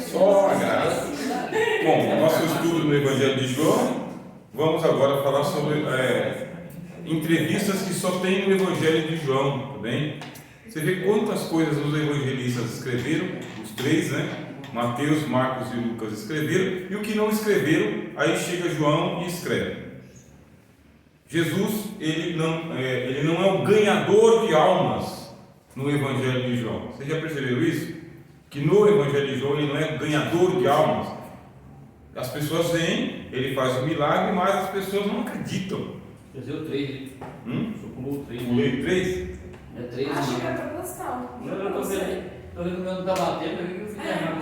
Só a graça. Bom, nosso estudo no Evangelho de João, vamos agora falar sobre entrevistas que só tem no Evangelho de João, tá bem? Você vê quantas coisas os evangelistas escreveram, os três, né? Mateus, Marcos e Lucas escreveram, e o que não escreveram, aí chega João e escreve. Jesus, ele não é o ganhador de almas no Evangelho de João. Vocês já perceberam isso? Que no Evangelho de João ele não é ganhador de almas. As pessoas vêm, ele faz o milagre, mas as pessoas não acreditam. Eu 3. Pulou 3. Pulei 3? É 3. Acho que é proposital. Eu tô vendo que o meu não tá batendo, eu fiz errado.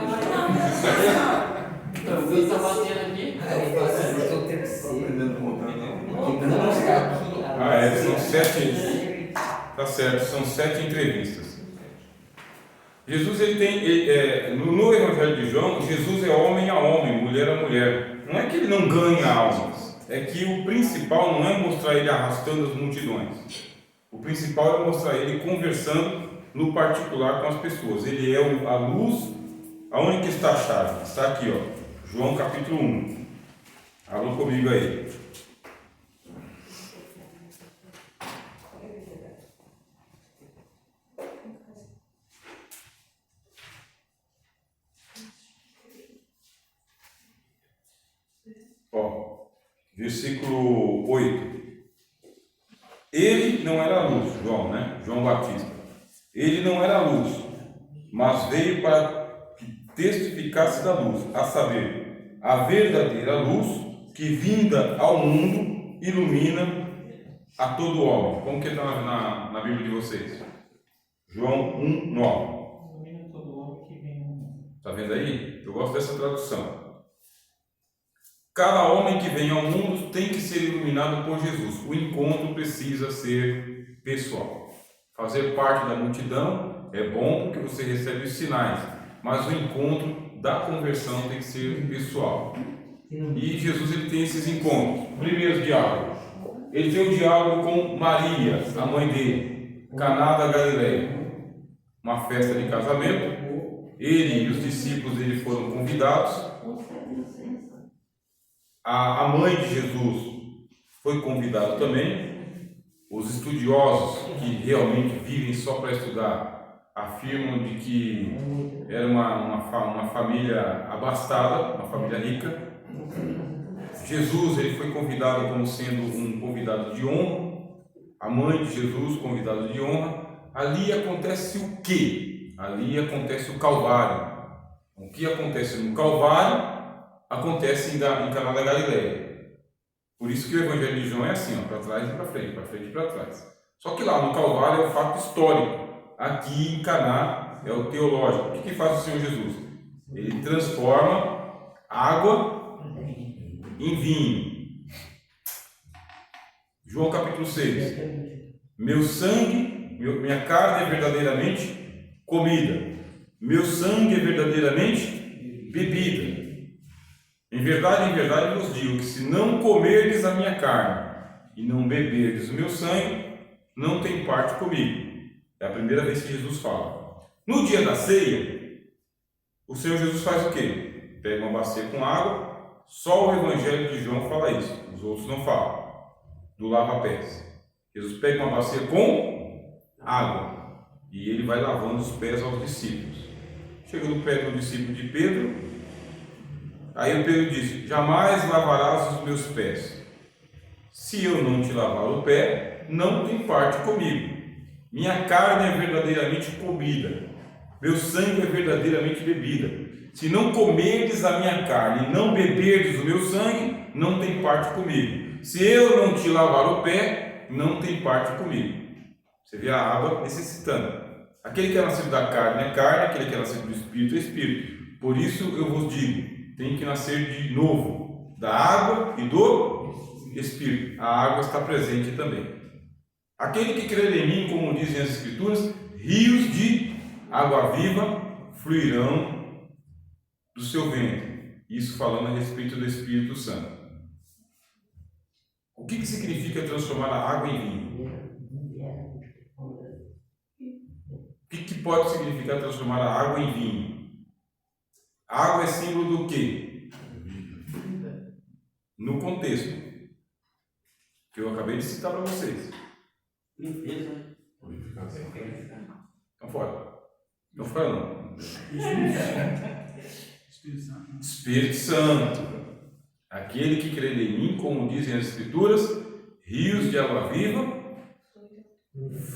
Então, o meu tá batendo aqui. São 7. Tá certo, são 7 entrevistas. Jesus, ele tem, no Evangelho de João, Jesus é homem a homem, mulher a mulher. Não é que ele não ganha almas, é que o principal não é mostrar ele arrastando as multidões. O principal é mostrar ele conversando no particular com as pessoas. Ele é a luz. Aonde que está a chave? Está aqui, ó, João capítulo 1. Abram comigo aí. Ó, versículo 8. Ele não era a luz, João, né? João Batista. Ele não era a luz, mas veio para que testificasse da luz, a saber, a verdadeira luz que, vinda ao mundo, ilumina a todo homem. Como que está na Bíblia de vocês? João 1:9. Ilumina todo homem que vem ao mundo. Está vendo aí? Eu gosto dessa tradução. Cada homem que vem ao mundo tem que ser iluminado por Jesus. O encontro precisa ser pessoal. Fazer parte da multidão é bom porque você recebe os sinais, mas o encontro da conversão tem que ser pessoal. E Jesus, ele tem esses encontros. Primeiro diálogo. Ele tem o diálogo com Maria, a mãe dele, Caná da Galileia. Uma festa de casamento. Ele e os discípulos dele foram convidados. A mãe de Jesus foi convidada também. Os estudiosos que realmente vivem só para estudar afirmam de que era uma família abastada, uma família rica. Jesus, ele foi convidado como sendo um convidado de honra. A mãe de Jesus, convidada de honra. Ali acontece o quê? Ali acontece o Calvário. O que acontece no Calvário acontece em Caná da Galileia. Por isso que o Evangelho de João é assim, para trás e para frente e para trás. Só que lá no Calvário é o fato histórico. Aqui em Caná é o teológico. O que faz o Senhor Jesus? Ele transforma água em vinho. João capítulo 6. Meu sangue, minha carne é verdadeiramente comida. Meu sangue é verdadeiramente bebida. Em verdade vos digo que se não comerdes a minha carne e não beberdes o meu sangue, não tem parte comigo. É a primeira vez que Jesus fala. No dia da ceia, o Senhor Jesus faz o quê? Pega uma bacia com água. Só o Evangelho de João fala isso, os outros não falam. Do lava-pés. Jesus pega uma bacia com água e ele vai lavando os pés aos discípulos. Chega no pé do discípulo de Pedro. Aí o Pedro disse: jamais lavarás os meus pés. Se eu não te lavar o pé, não tem parte comigo. Minha carne é verdadeiramente comida, meu sangue é verdadeiramente bebida. Se não comerdes a minha carne e não beberdes o meu sangue, não tem parte comigo. Se eu não te lavar o pé, não tem parte comigo. Você vê a água necessitando. Aquele que é nascido da carne é carne, aquele que é nascido do Espírito é Espírito. Por isso eu vos digo, tem que nascer de novo, da água e do Espírito. A água está presente também. Aquele que crer em mim, como dizem as Escrituras, rios de água viva fluirão do seu ventre. Isso falando a respeito do Espírito Santo. O que significa transformar a água em vinho? O que pode significar transformar a água em vinho? Água é símbolo do quê? No contexto que eu acabei de citar para vocês. Limpeza, né? Estão fora. Estão fora não. Espírito Santo. Aquele que crê em mim, como dizem as Escrituras, rios de água viva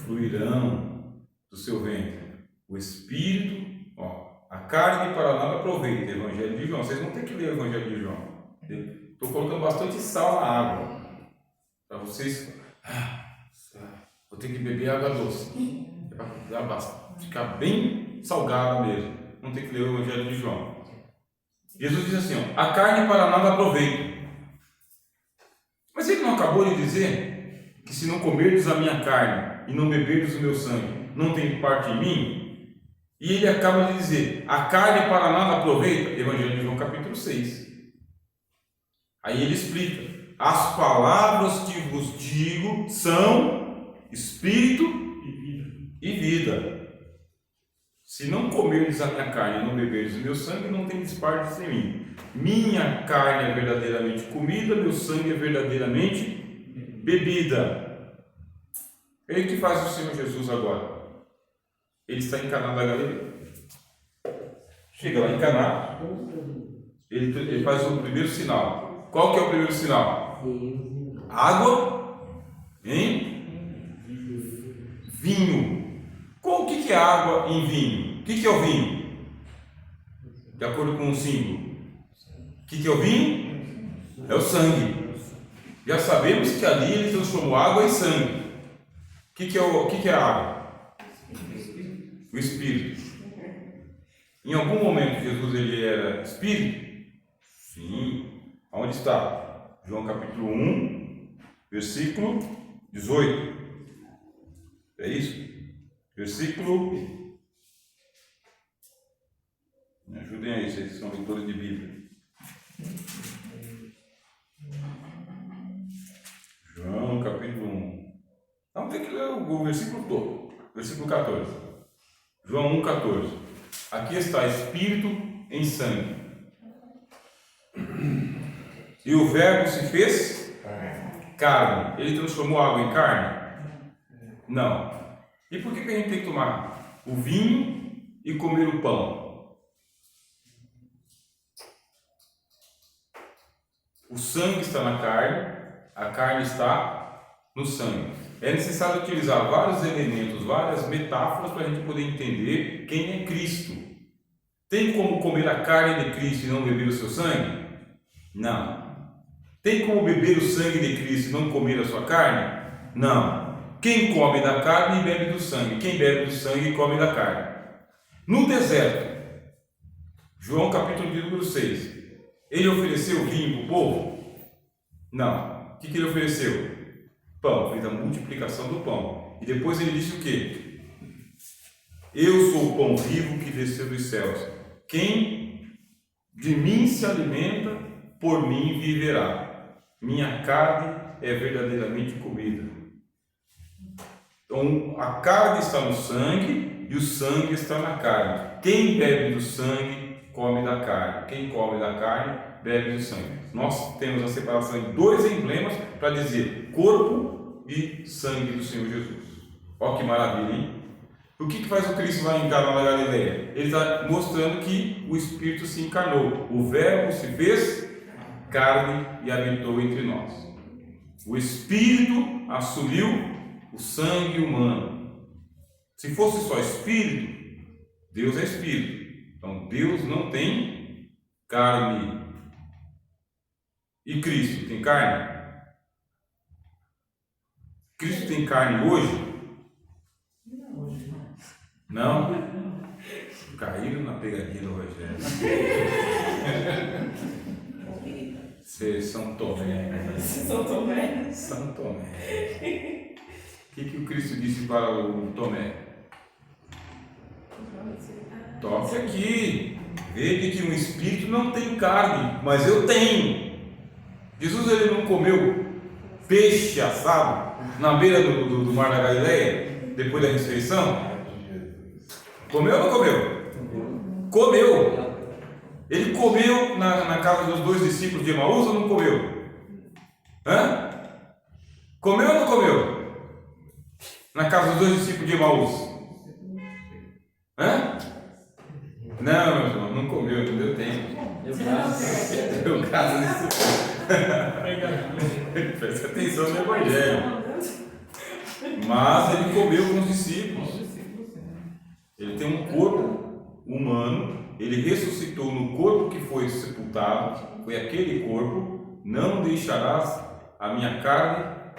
fluirão do seu ventre. O Espírito, a carne para nada aproveita. Evangelho de João. Vocês vão ter que ler o Evangelho de João. Estou colocando bastante sal na água. Para vocês. Vou ter que beber água doce. É para ficar bem salgada mesmo. Não tem que ler o Evangelho de João. Jesus diz assim: a carne para nada aproveita. Mas ele não acabou de dizer que se não comerdes a minha carne e não beberdes o meu sangue, não tem parte em mim? E ele acaba de dizer: a carne para nada aproveita. Evangelho de João capítulo 6. Aí ele explica: as palavras que vos digo são espírito e vida. Se não comerdes a minha carne e não beberdes o meu sangue, não tendes parte em mim. Minha carne é verdadeiramente comida, meu sangue é verdadeiramente bebida. É o que faz o Senhor Jesus agora. Ele está em Caná da Galileia. Chega lá em Caná, ele faz o primeiro sinal. Qual que é o primeiro sinal? Água em vinho. O que é água em vinho? O que é o vinho? De acordo com o símbolo. O que é o vinho? É o sangue. Já sabemos que ali ele transformou água em sangue. O que é a água? O Espírito. Em algum momento Jesus ele era Espírito? Sim. Onde está? João capítulo 1, versículo 18. É isso? Versículo. Me ajudem aí, vocês são leitores de Bíblia. João capítulo 1. Vamos ter que ler o versículo todo. Versículo 14. João 1, 14. Aqui está Espírito em sangue. E o Verbo se fez carne. Ele transformou água em carne? Não. E por que a gente tem que tomar o vinho e comer o pão? O sangue está na carne, a carne está no sangue. É necessário utilizar vários elementos, várias metáforas para a gente poder entender quem é Cristo. Tem como comer a carne de Cristo e não beber o seu sangue? Não. Tem como beber o sangue de Cristo e não comer a sua carne? Não. Quem come da carne bebe do sangue. Quem bebe do sangue come da carne. No deserto, João capítulo de número 6, ele ofereceu vinho para o povo? Não. O que ele ofereceu? Pão. Fez a multiplicação do pão. E depois ele disse o quê? Eu sou o pão vivo que desceu dos céus. Quem de mim se alimenta, por mim viverá. Minha carne é verdadeiramente comida. Então, a carne está no sangue e o sangue está na carne. Quem bebe do sangue, come da carne. Quem come da carne, bebe do sangue. Nós temos a separação de dois emblemas para dizer corpo e sangue do Senhor Jesus. Olha que maravilha, hein? O que faz o Cristo lá em Caná da Galileia? Ele está mostrando que o Espírito se encarnou. O Verbo se fez carne e habitou entre nós. O Espírito assumiu o sangue humano. Se fosse só Espírito, Deus é Espírito. Então Deus não tem carne. E Cristo tem carne? Cristo tem carne hoje? Não? Caíram na pegadinha do Rogério. Vocês são Tomé. São Tomé. São Tomé. O que o Cristo disse para o Tomé? Toque aqui. Veja que um espírito não tem carne, mas eu tenho. Jesus ele não comeu peixe assado na beira do mar da Galileia, depois da ressurreição? Comeu ou não comeu? Comeu. Ele comeu na casa dos 2 discípulos de Emaús ou não comeu? Hã? Comeu ou não comeu? Na casa dos 2 discípulos de Emaús? Hã? Não, meu irmão, não comeu, não deu tempo. Deu caso nisso. Presta atenção no Evangelho. Mas ele comeu com os discípulos. Ele tem um corpo humano, ele ressuscitou no corpo que foi sepultado, foi aquele corpo. Não deixarás a minha carne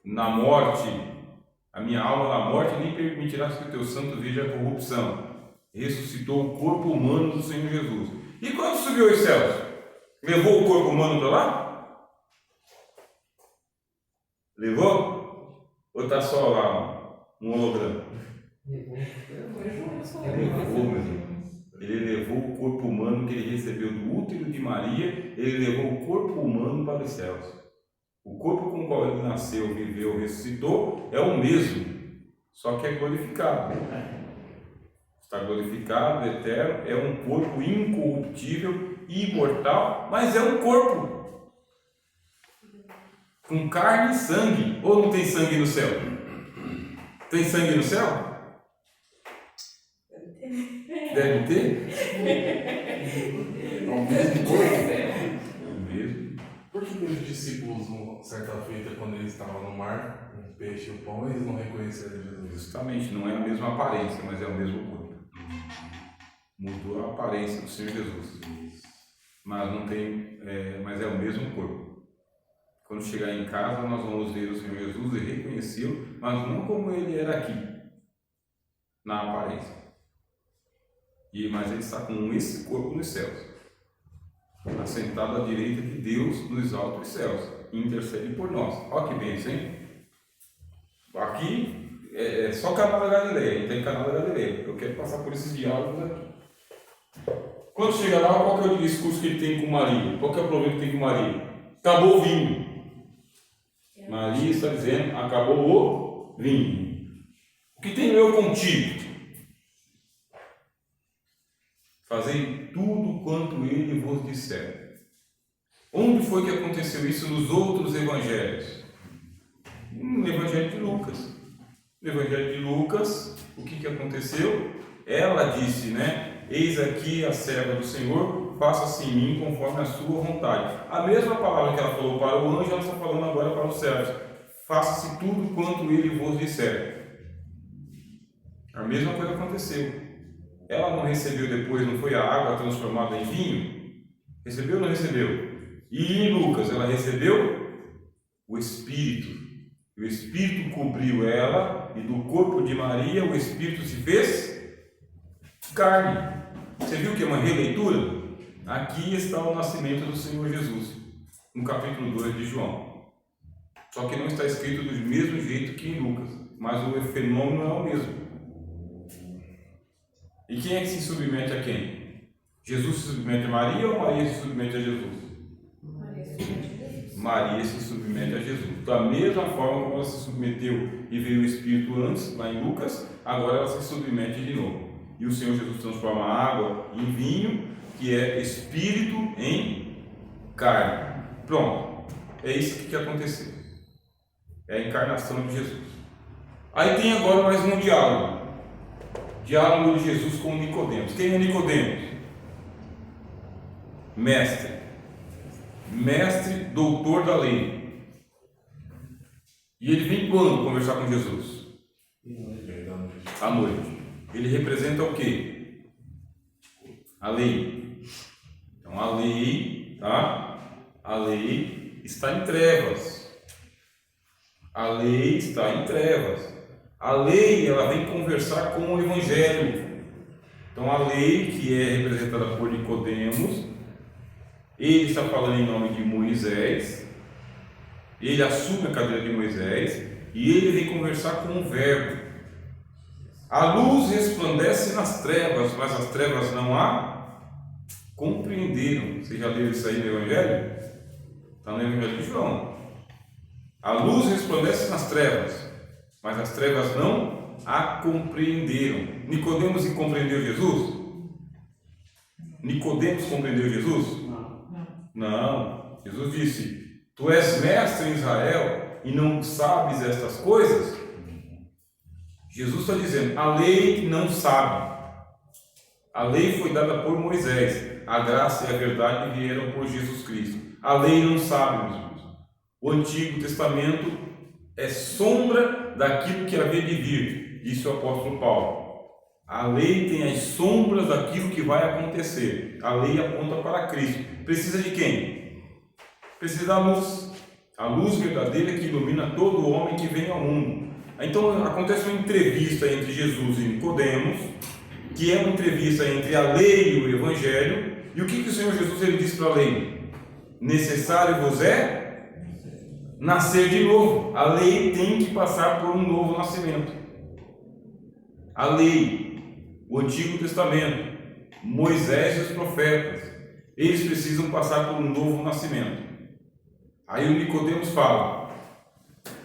na morte, a minha alma na morte, nem permitirás que o teu santo veja a corrupção. Ressuscitou o corpo humano do Senhor Jesus. E quando subiu aos céus? Levou o corpo humano para lá? Levou? Ou está só lá um holograma? Levou, meu irmão. Ele levou o corpo humano que ele recebeu do útero de Maria, ele levou o corpo humano para os céus. O corpo com o qual ele nasceu, viveu, ressuscitou é o mesmo, só que é glorificado. Está glorificado, eterno, é um corpo incorruptível, imortal, mas é um corpo com carne e sangue. Ou não tem sangue no céu? Tem sangue no céu? Deve ter? É o mesmo corpo, É o mesmo. Por que os discípulos, certa feita, quando eles estavam no mar, um peixe e o pão, eles não reconheceram Jesus? Justamente, não é a mesma aparência, mas é o mesmo corpo. Mudou a aparência do Senhor Jesus, mas não tem, mas é o mesmo corpo. Quando chegar em casa, nós vamos ver o Senhor Jesus e reconhecê-lo, mas não como ele era aqui, na aparência. Mas ele está com esse corpo nos céus, assentado à direita de Deus nos altos céus, e intercede por nós. Olha que bênção, hein? Aqui é só Caná da Galileia, tem Caná da Galileia. Eu quero passar por esses diálogos aqui. Quando chega lá, qual que é o discurso que ele tem com Maria? Qual que é o problema que tem com Maria? Acabou o vinho. Maria está dizendo, acabou o vinho. O que tenho eu contigo? Fazei tudo quanto ele vos disser. Onde foi que aconteceu isso nos outros evangelhos? No Evangelho de Lucas. No Evangelho de Lucas, o que aconteceu? Ela disse, eis aqui a serva do Senhor, faça-se em mim conforme a sua vontade. A mesma palavra que ela falou para o anjo, ela está falando agora para os servos. Faça-se tudo quanto ele vos disser. A mesma coisa aconteceu. Ela não recebeu depois, não foi a água transformada em vinho? Recebeu ou não recebeu? E em Lucas, ela recebeu o Espírito. O Espírito cobriu ela, e do corpo de Maria o Espírito se fez carne. Você viu que é uma releitura? Aqui está o nascimento do Senhor Jesus, no capítulo 2 de João. Só que não está escrito do mesmo jeito que em Lucas, mas o fenômeno é o mesmo. E quem é que se submete a quem? Jesus se submete a Maria ou Maria se submete a Jesus? Maria se submete a Jesus. Da mesma forma como ela se submeteu e veio o Espírito antes, lá em Lucas, agora ela se submete de novo. E o Senhor Jesus transforma a água em vinho, que é Espírito em carne. Pronto. É isso que aconteceu. É a encarnação de Jesus. Aí tem agora mais um diálogo. Diálogo de Jesus com Nicodemos. Quem é Nicodemos? Mestre, doutor da lei. E ele vem quando conversar com Jesus? À noite. Ele representa o quê? A lei. Então a lei, A lei está em trevas. A lei está em trevas. A lei, ela vem conversar com o Evangelho. Então a lei, que é representada por Nicodemos, ele está falando em nome de Moisés, ele assume a cadeira de Moisés e ele vem conversar com o Verbo. A luz resplandece nas trevas, mas as trevas não a compreenderam. Vocês já leram isso aí no Evangelho? Está no Evangelho de João. A luz resplandece nas trevas, mas as trevas não a compreenderam. Nicodemos compreendeu Jesus? Nicodemos compreendeu Jesus? Não. Não. Jesus disse: tu és mestre em Israel e não sabes estas coisas? Jesus está dizendo: a lei não sabe. A lei foi dada por Moisés. A graça e a verdade vieram por Jesus Cristo. A lei não sabe, meus irmãos. O Antigo Testamento é sombra daquilo que havia de vir, disse o apóstolo Paulo. A lei tem as sombras daquilo que vai acontecer. A lei aponta para Cristo. Precisa de quem? Precisa da luz. A luz verdadeira que ilumina todo homem que vem ao mundo. Então acontece uma entrevista entre Jesus e Nicodemos, que é uma entrevista entre a lei e o Evangelho. E o que o Senhor Jesus ele disse para a lei? Necessário vos é nascer de novo. A lei tem que passar por um novo nascimento. A lei, o Antigo Testamento, Moisés e os profetas, eles precisam passar por um novo nascimento. Aí o Nicodemos fala: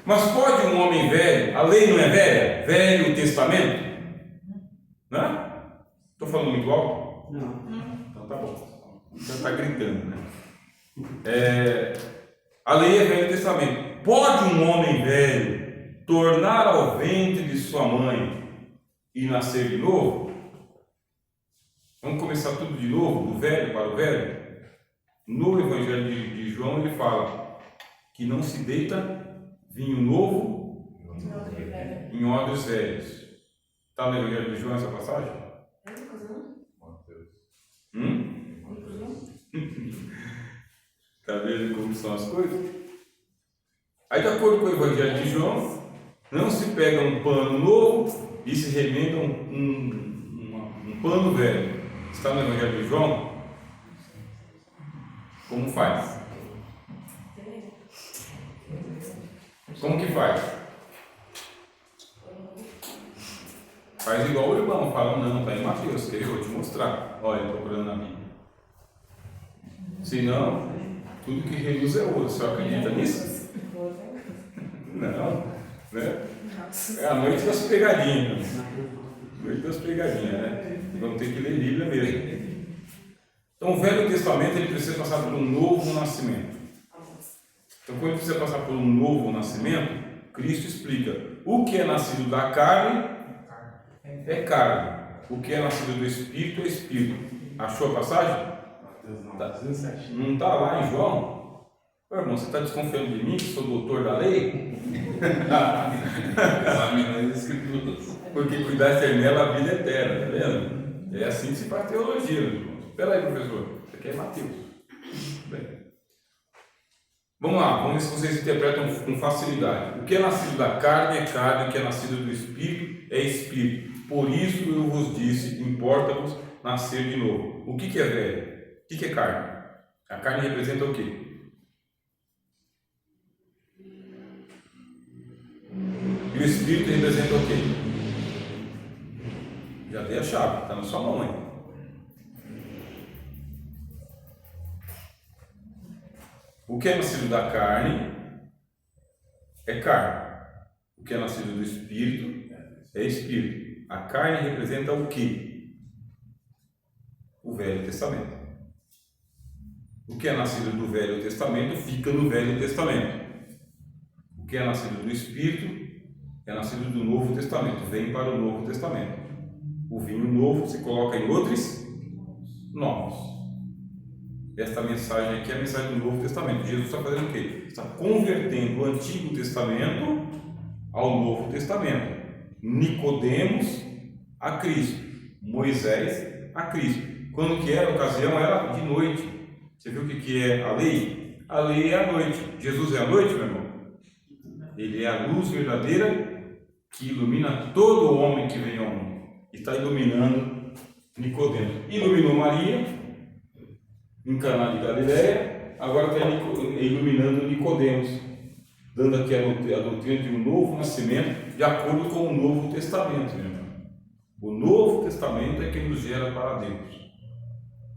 mas pode um homem velho, a lei não é velha? Velho Testamento? Não? Estou falando muito alto? Não. Então tá bom. Então está gritando, né? A lei é Velho Testamento. Pode um homem velho tornar ao ventre de sua mãe e nascer de novo? Vamos começar tudo de novo, do velho para o velho? No Evangelho de João ele fala que não se deita vinho novo em odres velhos. Está no Evangelho de João essa passagem? Está vendo como são as coisas? Aí, de acordo com o Evangelho de João, não se pega um pano novo e se remenda um pano velho. Está no Evangelho de João? Como faz? Como que faz? Faz igual o irmão, fala: não, está em Mateus, que eu vou te mostrar. Olha, procurando na Bíblia. Se não, tudo que reluz é ouro. Você acredita nisso? Não, né? É a noite das pegadinhas. Noite das pegadinhas, né? Vamos ter que ler Bíblia mesmo. Então, o Velho Testamento ele precisa passar por um novo nascimento. Então, quando ele precisa passar por um novo nascimento, Cristo explica: o que é nascido da carne é carne, o que é nascido do Espírito é Espírito. Achou a passagem? Não está lá em João? Ô, irmão, você está desconfiando de mim que sou doutor da lei? Porque cuidar de nela a vida eterna, tá vendo? É assim que se faz teologia, meus irmãos. Espera aí, professor, isso aqui é Mateus. Bem. Vamos lá, vamos ver se vocês interpretam com facilidade. O que é nascido da carne é carne, o que é nascido do Espírito é Espírito. Por isso eu vos disse: importa-vos nascer de novo. O que é velho? O que é carne? A carne representa o quê? E o Espírito representa o quê? Já dei a chave, está na sua mão aí. O que é nascido da carne é carne. O que é nascido do Espírito é Espírito. A carne representa o quê? O Velho Testamento. O que é nascido do Velho Testamento fica no Velho Testamento. O que é nascido do Espírito é nascido do Novo Testamento, vem para o Novo Testamento. O vinho novo se coloca em odres novos. Esta mensagem aqui é a mensagem do Novo Testamento. Jesus está fazendo o quê? Está convertendo o Antigo Testamento ao Novo Testamento. Nicodemos a Cristo, Moisés a Cristo. Quando que era a ocasião? Era de noite. Você viu o que é a lei? A lei é a noite. Jesus é a noite, meu irmão? Ele é a luz verdadeira que ilumina todo o homem que vem ao mundo. Está iluminando Nicodemos. Iluminou Maria em Caná de Galileia, agora está iluminando Nicodemos, dando aqui a doutrina de um novo nascimento de acordo com o Novo Testamento, meu irmão. O Novo Testamento é que nos gera para Deus.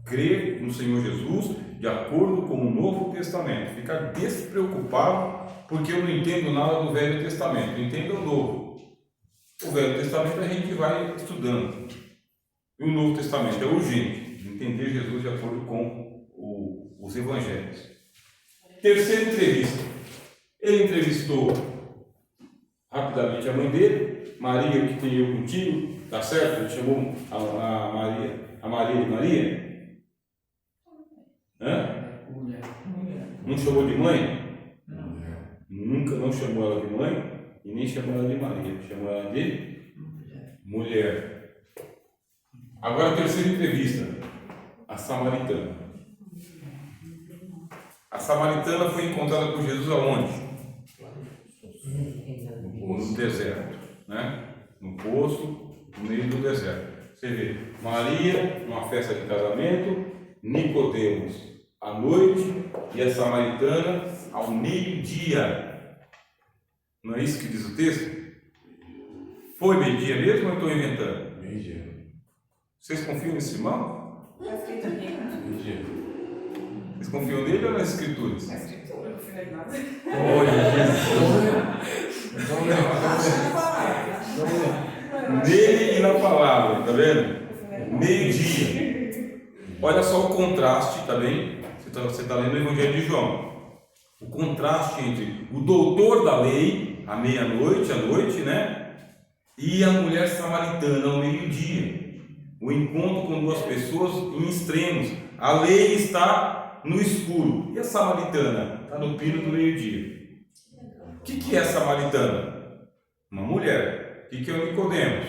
Crer no Senhor Jesus de acordo com o Novo Testamento. Ficar despreocupado porque eu não entendo nada do Velho Testamento. Eu entendo o Novo. O Velho Testamento a gente vai estudando. E o Novo Testamento é urgente. entender Jesus de acordo com os evangelhos. Terceira entrevista. Ele entrevistou rapidamente a mãe dele, Maria, que tem eu contigo, tá certo? Ele chamou a Maria de Maria. Hã? Não chamou de mãe? Nunca não chamou ela de mãe e nem chamou ela de Maria. Chamou ela de mulher. Agora a terceira entrevista. A samaritana. A samaritana foi encontrada por Jesus aonde? No deserto, né? No poço, no meio do deserto. Você vê, Maria numa festa de casamento, Nicodemos à noite e a samaritana ao meio-dia. Não é isso que diz o texto? Foi meio-dia mesmo ou eu estou inventando? Meio-dia. Vocês confiam nesse irmão? Meio-dia. Vocês confiam nele ou nas escrituras? Na escritura, eu fui na nada. Olha, nele e na palavra, tá vendo? Meio-dia. Olha só o contraste, tá bem? Você tá lendo o Evangelho de João. O contraste entre o doutor da lei, à meia-noite, à noite, né? E a mulher samaritana ao meio-dia. O encontro com duas pessoas em extremos. A lei está no escuro. E a samaritana está no pino do meio-dia. O que é a samaritana? Uma mulher. O que é o Nicodemos?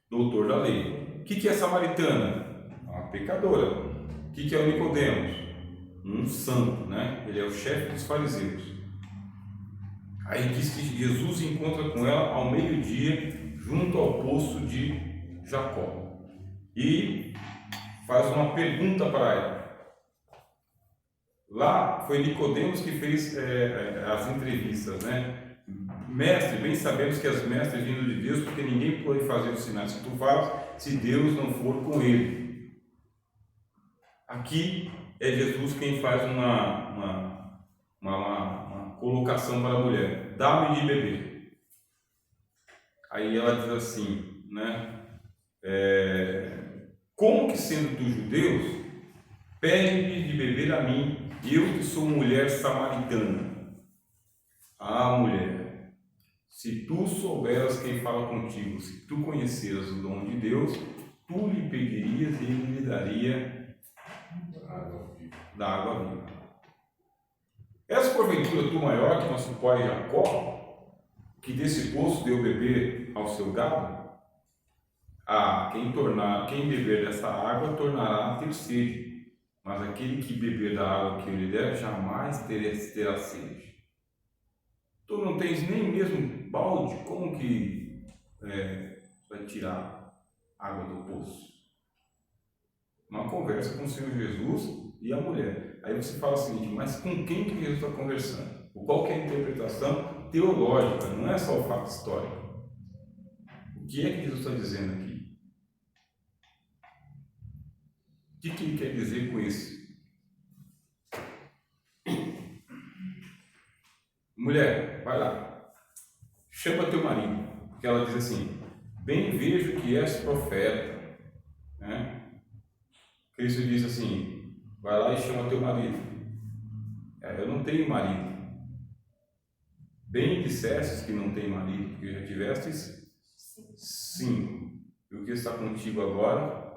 Doutor da lei. O que é a samaritana? Uma pecadora. O que é o Nicodemos? Um santo, né? Ele é o chefe dos fariseus. Aí diz que Jesus encontra com ela ao meio-dia, junto ao poço de Jacó. E faz uma pergunta para ela. Lá foi Nicodemos que fez as entrevistas, né? Mestre, bem sabemos que as mestres vindo de Deus, porque ninguém pode fazer os sinais que tu fazes se Deus não for com ele. Aqui é Jesus quem faz uma colocação para a mulher: dá-me de beber. Aí ela diz assim, né? Como que sendo tu judeus, pede-me de beber a mim, eu que sou mulher samaritana? Ah, mulher, se tu souberas quem fala contigo, se tu conheceras o dom de Deus, tu lhe pedirias e ele lhe daria da água viva. És porventura tu maior que nosso pai Jacó, que desse poço deu beber ao seu gado? Ah, quem beber dessa água tornará a ter sede, mas aquele que beber da água que eu lhe der jamais terá sede. Tu não tens nem mesmo balde, como que vai tirar água do poço? Uma conversa com o Senhor Jesus e a mulher. Aí você fala o seguinte: mas com quem que Jesus está conversando? Qual que é a interpretação teológica? Não é só o fato histórico. O que é que Jesus está dizendo aqui? O que ele quer dizer com isso? Mulher, vai lá, chama teu marido, porque ela diz assim: bem vejo que és profeta, né? Cristo diz assim: vai lá e chama teu marido. Eu não tenho marido. Bem dissestes que não tem marido, porque já tivestes 5. E o que está contigo agora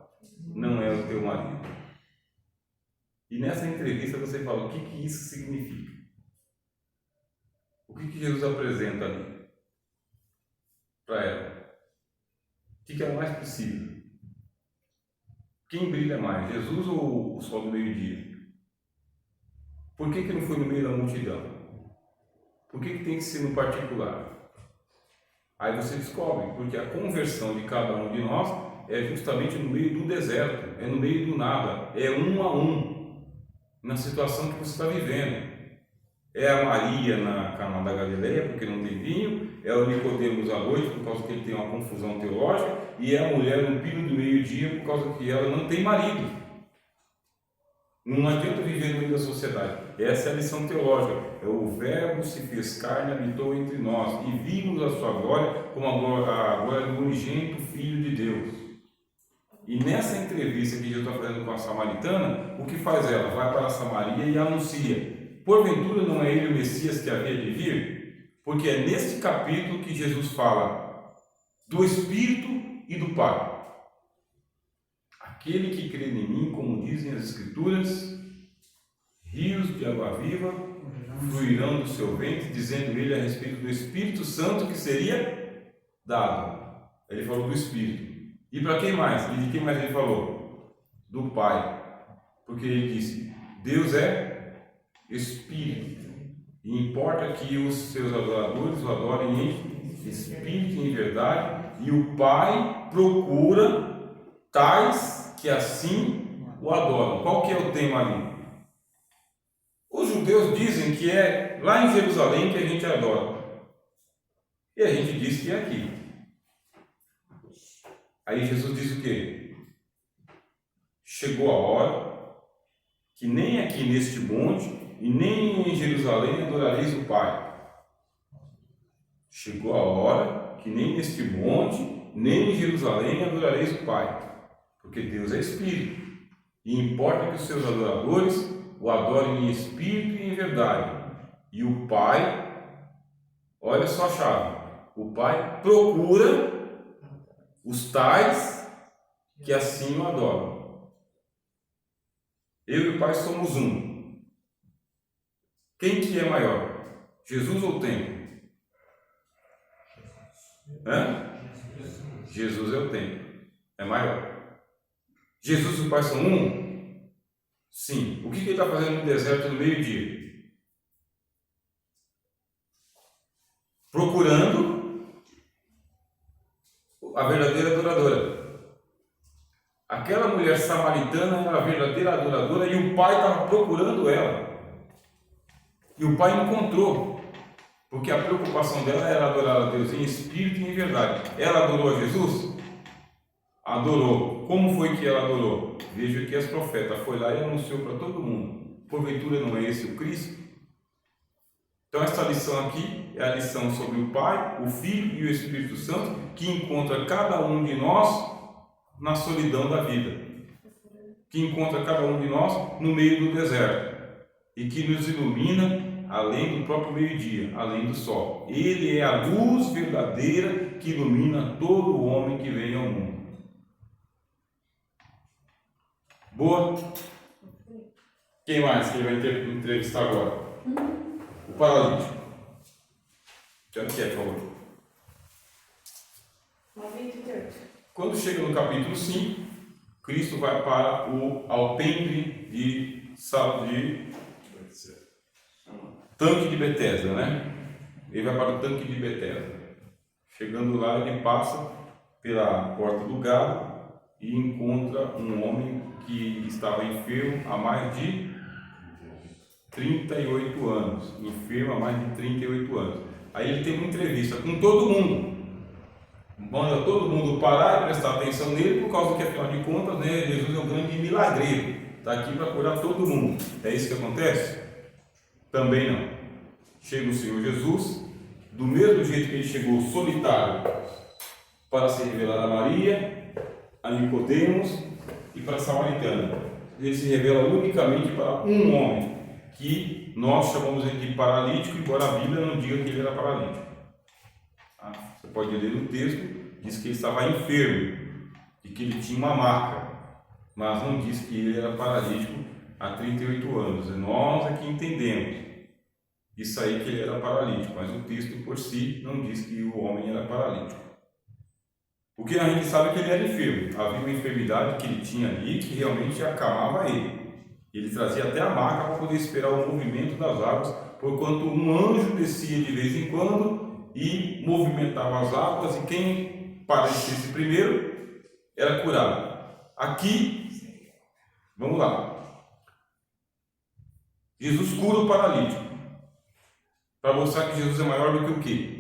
não é o teu marido. E nessa entrevista você fala: o que isso significa? O que Jesus apresenta ali para ela? O que ela mais precisa? Quem brilha mais, Jesus ou o sol do meio-dia? Por que não foi no meio da multidão? Por que tem que ser no particular? Aí você descobre, porque a conversão de cada um de nós é justamente no meio do deserto, é no meio do nada, é um a um, na situação que você está vivendo. É a Maria na Caná da Galileia, porque não tem vinho, é o Nicodemos à noite, por causa que ele tem uma confusão teológica, e é a mulher no pino do meio-dia, por causa que ela não tem marido. Não adianta viver no meio da sociedade. Essa é a lição teológica. É o Verbo se fez carne, habitou entre nós, e vimos a sua glória como a glória do unigênito Filho de Deus. E nessa entrevista que Jesus está fazendo com a samaritana, o que faz ela? Vai para Samaria e anuncia: porventura não é ele o Messias que havia de vir? Porque é nesse capítulo que Jesus fala do Espírito e do Pai. Aquele que crê em mim, como dizem as Escrituras, rios de água viva fluirão do seu ventre, dizendo ele a respeito do Espírito Santo que seria dado. Ele falou do Espírito. E para quem mais? E de quem mais ele falou? Do Pai. Porque ele disse: Deus é Espírito. E importa que os seus adoradores o adorem em Espírito e em verdade. E o Pai procura tais que assim o adoram. Qual que é o tema ali? Os judeus dizem que é lá em Jerusalém que a gente adora. E a gente diz que é aqui. Aí Jesus diz o quê? Chegou a hora que nem aqui neste monte e nem em Jerusalém adorareis o Pai. Chegou a hora que nem neste monte, nem em Jerusalém adorareis o Pai. Porque Deus é Espírito. E importa que os seus adoradores o adorem em Espírito e em verdade. E o Pai, olha só a chave, o Pai procura os tais que assim o adoram. Eu e o Pai somos um. Quem que é maior? Jesus ou o templo? Jesus é o templo. É maior. Jesus e o Pai são um? Sim. O que ele está fazendo no deserto no meio-dia? Procurando a verdadeira adoradora. Aquela mulher samaritana era a verdadeira adoradora e o Pai estava procurando ela. E o Pai encontrou, porque a preocupação dela era adorar a Deus em espírito e em verdade. Ela adorou a Jesus? Adorou. Como foi que ela adorou? Veja que as profetas foi lá e anunciou para todo mundo: porventura não é esse o Cristo? Então esta lição aqui é a lição sobre o Pai, o Filho e o Espírito Santo, que encontra cada um de nós na solidão da vida, que encontra cada um de nós no meio do deserto e que nos ilumina além do próprio meio-dia, além do sol. Ele é a luz verdadeira que ilumina todo o homem que vem ao mundo. Boa? Quem mais que ele vai entrevistar agora? O paralítico. Que hora que é, por favor? 9:28. Quando chega no capítulo 5, Cristo vai para o alpendre de tanque de Betesda, né? Ele vai para o tanque de Betesda. Chegando lá, ele passa pela porta do gado e encontra um homem que estava enfermo há mais de 38 anos. Enfermo há mais de 38 anos. Aí ele tem uma entrevista com todo mundo. Manda todo mundo parar e prestar atenção nele, por causa que, afinal de contas, né, Jesus é um grande milagreiro. Está aqui para curar todo mundo. É isso que acontece? Também não. Chega o Senhor Jesus, do mesmo jeito que ele chegou solitário, para se revelar a Maria, a Nicodemos e para a Samaritana. Ele se revela unicamente para um homem, que nós chamamos ele de paralítico, embora a Bíblia não diga que ele era paralítico. Você pode ler no texto, diz que ele estava enfermo e que ele tinha uma marca, mas não diz que ele era paralítico há 38 anos. E nós aqui entendemos isso aí, que ele era paralítico, mas o texto por si não diz que o homem era paralítico. O que a gente sabe é que ele era enfermo. Havia uma enfermidade que ele tinha ali que realmente acamava ele. Ele trazia até a maca para poder esperar o movimento das águas, porquanto um anjo descia de vez em quando e movimentava as águas, e quem parecesse primeiro era curado. Aqui, vamos lá. Jesus cura o paralítico, para mostrar que Jesus é maior do que o quê?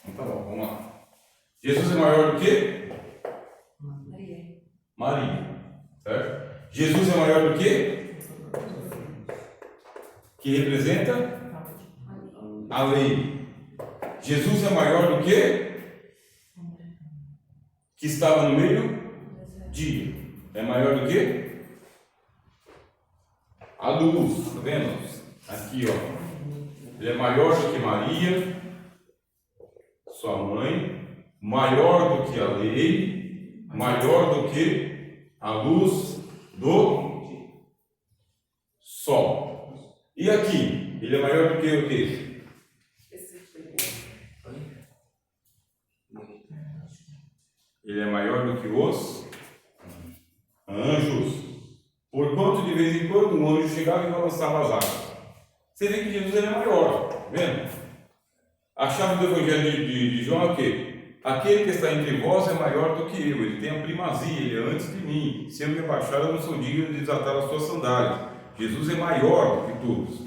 Então tá bom, vamos lá. Jesus é maior do que? Maria. Certo? Jesus é maior do que? que representa a lei. Jesus é maior do que estava no meio-dia. É maior do que a luz, tá vendo? Aqui, ó. Ele é maior do que Maria, sua mãe, maior do que a lei, maior do que a luz do sol. E aqui, ele é maior do que o quê? Ele é maior do que os anjos. Porquanto de vez em quando um anjo chegava e balançava as águas. Você vê que Jesus ele é maior, tá vendo? A chave do Evangelho de João é o quê? Aquele que está entre vós é maior do que eu, ele tem a primazia, ele é antes de mim. Se eu me abaixar, eu não sou digno de desatar as suas sandálias. Jesus é maior do que todos.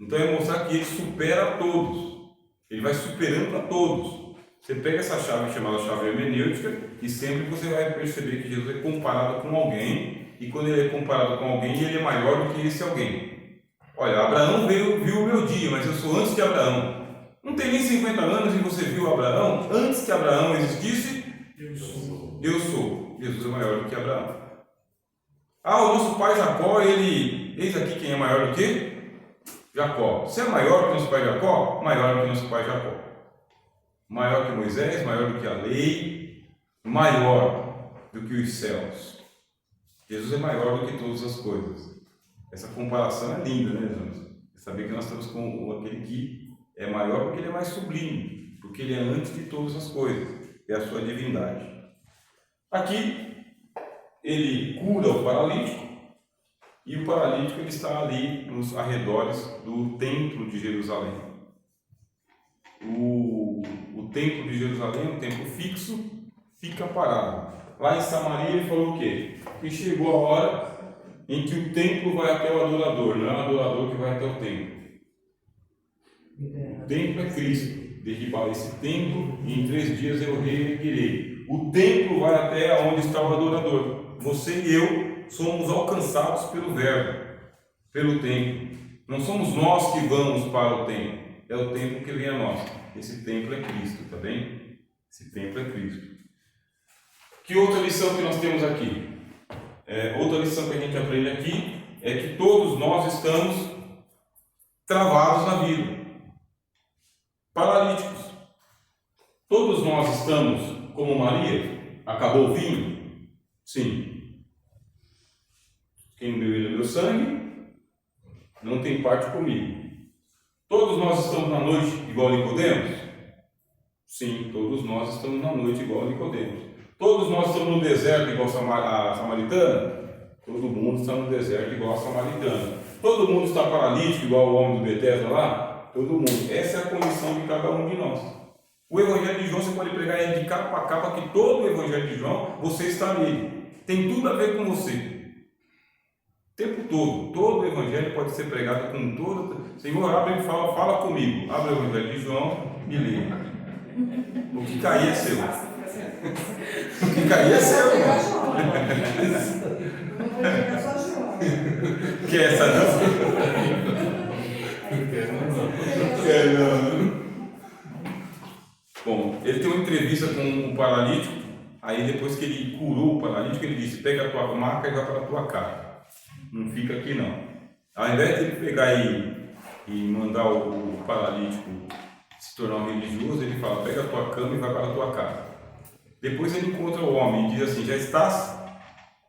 Então é mostrar que ele supera a todos. Ele vai superando a todos. Você pega essa chave chamada chave hermenêutica e sempre você vai perceber que Jesus é comparado com alguém, e quando ele é comparado com alguém, ele é maior do que esse alguém. Olha, Abraão viu o meu dia, mas eu sou antes de Abraão. Não tem nem 50 anos e você viu Abraão? Antes que Abraão existisse, eu sou. Jesus é maior do que Abraão. Ah, o nosso pai Jacó, eis aqui quem é maior do que Jacó. Você é maior que nosso pai Jacó? Maior do que nosso pai Jacó. Maior que Moisés, maior do que a lei, maior do que os céus. Jesus é maior do que todas as coisas. Essa comparação é linda, né, irmãos? Saber que nós estamos com aquele que é maior porque ele é mais sublime, porque ele é antes de todas as coisas, é a sua divindade. Aqui, ele cura o paralítico, e o paralítico ele está ali nos arredores do templo de Jerusalém. O templo de Jerusalém é um templo fixo, fica parado. Lá em Samaria ele falou o quê? Que chegou a hora em que o templo vai até o adorador, não é o adorador que vai até o templo. O templo é Cristo. Derribar esse templo e em 3 dias eu reerguerei. O templo vai até onde está o adorador. Você e eu somos alcançados pelo verbo, pelo templo. Não somos nós que vamos para o templo. É o templo que vem a nós. Esse templo é Cristo, tá bem? Esse templo é Cristo. Que outra lição que nós temos aqui? Outra lição que a gente aprende aqui é que todos nós estamos travados na vida, paralíticos. Todos nós estamos como Maria. Acabou o vinho? Sim. Quem bebeu meu sangue não tem parte comigo. Todos nós estamos na noite igual Nicodemos? Sim, todos nós estamos na noite igual Nicodemos. Todos nós estamos no deserto igual a samaritana? Todo mundo está no deserto igual a samaritana. Todo mundo está paralítico igual o homem do Betesda lá? Todo mundo. Essa é a condição de cada um de nós. O Evangelho de João você pode pregar ele de capa a capa, que todo o Evangelho de João você está nele. Tem tudo a ver com você. O tempo todo o Evangelho pode ser pregado com todo. Senhor, abre e fala comigo. Abre o Evangelho de João e lê. O que cair é seu. O que cair é seu. Quer essa não? Quer não. Bom, ele tem uma entrevista com um paralítico. Aí depois que ele curou o paralítico, ele disse: pega a tua maca e vai para a tua casa. Não fica aqui não. Ao invés de ele pegar e mandar o paralítico se tornar um religioso, ele fala: pega a tua cama e vai para a tua casa. Depois ele encontra o homem e diz assim: já estás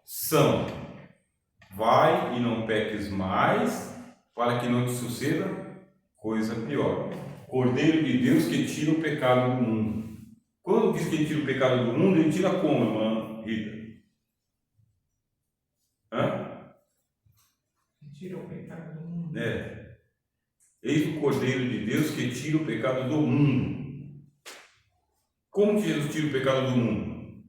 são, vai e não peques mais, para que não te suceda coisa pior. Cordeiro de Deus que tira o pecado do mundo. Quando diz que ele tira o pecado do mundo, ele tira como, irmã Rita? Tira o pecado do mundo. Eis o Cordeiro de Deus que tira o pecado do mundo. Como que Jesus tira o pecado do mundo?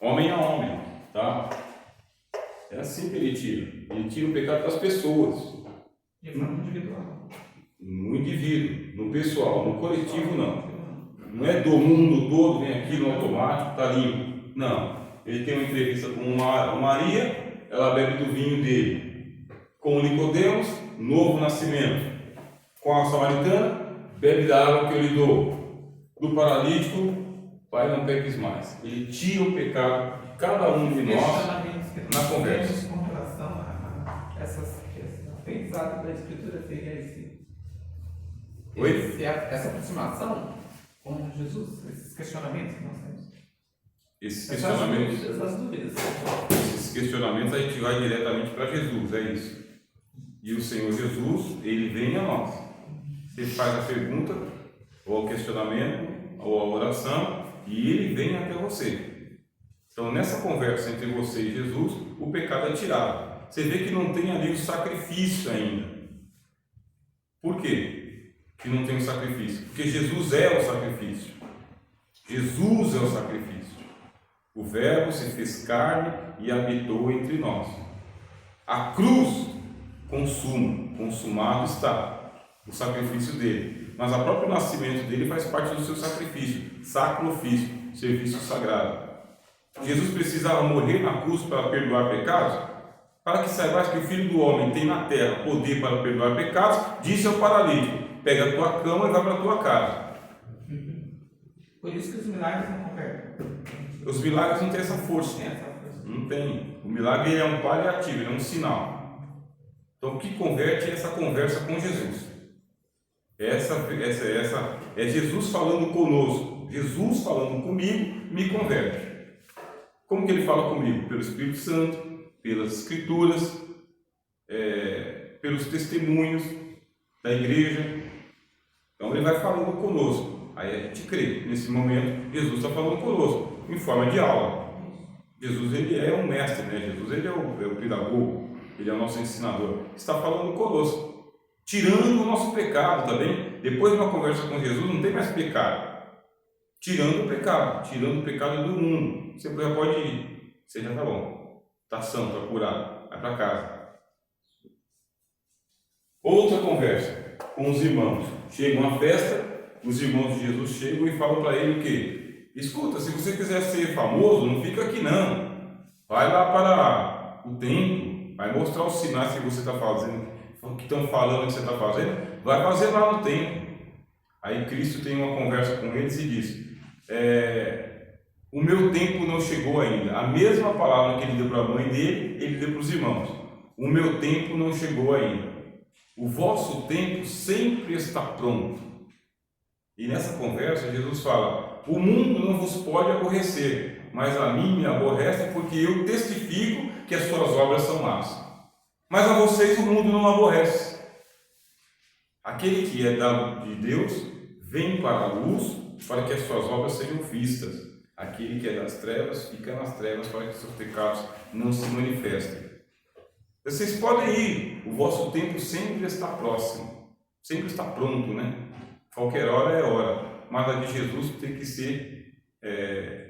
Homem a homem, tá? É assim que ele tira. Ele tira o pecado das pessoas. De forma individual. No indivíduo, no pessoal, no coletivo não. Não é do mundo todo, vem aqui no automático, tá limpo. Não. Ele tem uma entrevista com uma Maria, ela bebe do vinho dele. Com Nicodemos, novo nascimento. Com a samaritana, bebe da água que eu lhe dou. Do paralítico, vai, não peques mais. Ele tira o pecado de cada um de nós na conversa. Com relação a essas aprendizado da Escritura seria essa aproximação com Jesus, esses questionamentos que nós temos. Esses Essas dúvidas. esses questionamentos a gente vai diretamente para Jesus, é isso. E o Senhor Jesus, ele vem a nós. Você faz a pergunta, ou o questionamento, ou a oração, e ele vem até você. Então, nessa conversa entre você e Jesus, o pecado é tirado. Você vê que não tem ali o sacrifício ainda. Por quê que não tem o sacrifício? Porque Jesus é o sacrifício. Jesus é o sacrifício. O Verbo se fez carne e habitou entre nós. A cruz consumado está o sacrifício dele. Mas o próprio nascimento dele faz parte do seu sacrifício, sacro ofício, serviço sagrado. Jesus precisava morrer na cruz para perdoar pecados? Para que saibas que o Filho do Homem tem na terra poder para perdoar pecados, disse ao paralítico: pega a tua cama e vai para a tua casa. Por isso que os milagres não convertem. Os milagres não têm essa força. Não tem. O milagre é um paliativo, ele é um sinal. Então o que converte é essa conversa com Jesus. Essa é Jesus falando conosco. Jesus falando comigo me converte. Como que ele fala comigo? Pelo Espírito Santo, pelas Escrituras, pelos testemunhos da igreja. Então ele vai falando conosco. Aí a gente crê. Nesse momento, Jesus está falando conosco, em forma de aula. Jesus, ele é um mestre, né? Jesus, ele é o pedagogo, ele é o nosso ensinador. Está falando conosco, tirando o nosso pecado também. Depois de uma conversa com Jesus, não tem mais pecado. Tirando o pecado do mundo. Você já pode ir, você já está bom, está santo, está curado, vai para casa. Outra conversa com os irmãos. Chega uma festa, os irmãos de Jesus chegam e falam para ele o quê? Escuta, se você quiser ser famoso, não fica aqui não. Vai lá para o templo, vai mostrar os sinais que você está fazendo, que estão falando que você está fazendo, vai fazer lá no templo. Aí Cristo tem uma conversa com eles e diz: o meu tempo não chegou ainda. A mesma palavra que ele deu para a mãe dele, ele deu para os irmãos. O meu tempo não chegou ainda. O vosso tempo sempre está pronto. E nessa conversa Jesus fala: o mundo não vos pode aborrecer, mas a mim me aborrece, porque eu testifico que as suas obras são más. Mas a vocês o mundo não aborrece. Aquele que é de Deus vem para a luz, para que as suas obras sejam vistas. Aquele que é das trevas fica nas trevas, para que seus pecados não se manifestem. Vocês podem ir, o vosso tempo sempre está próximo, sempre está pronto, né? Qualquer hora é hora, mas a de Jesus tem que ser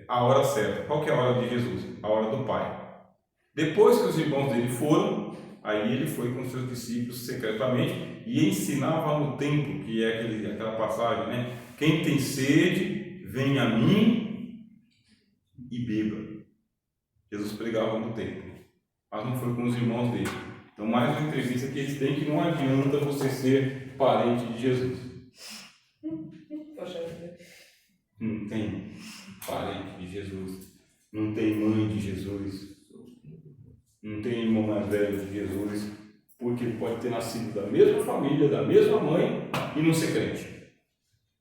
a hora certa. Qual que é a hora de Jesus? A hora do Pai. Depois que os irmãos dele foram, aí ele foi com seus discípulos secretamente e ensinava no templo, que é aquela passagem, né? Quem tem sede, vem a mim e beba. Jesus pregava no templo, mas não foi com os irmãos dele. Então, mais uma entrevista que eles têm, que não adianta você ser parente de Jesus. Não tem parente de Jesus, não tem mãe de Jesus, não tem irmão mais velho de Jesus, porque ele pode ter nascido da mesma família, da mesma mãe e não ser crente.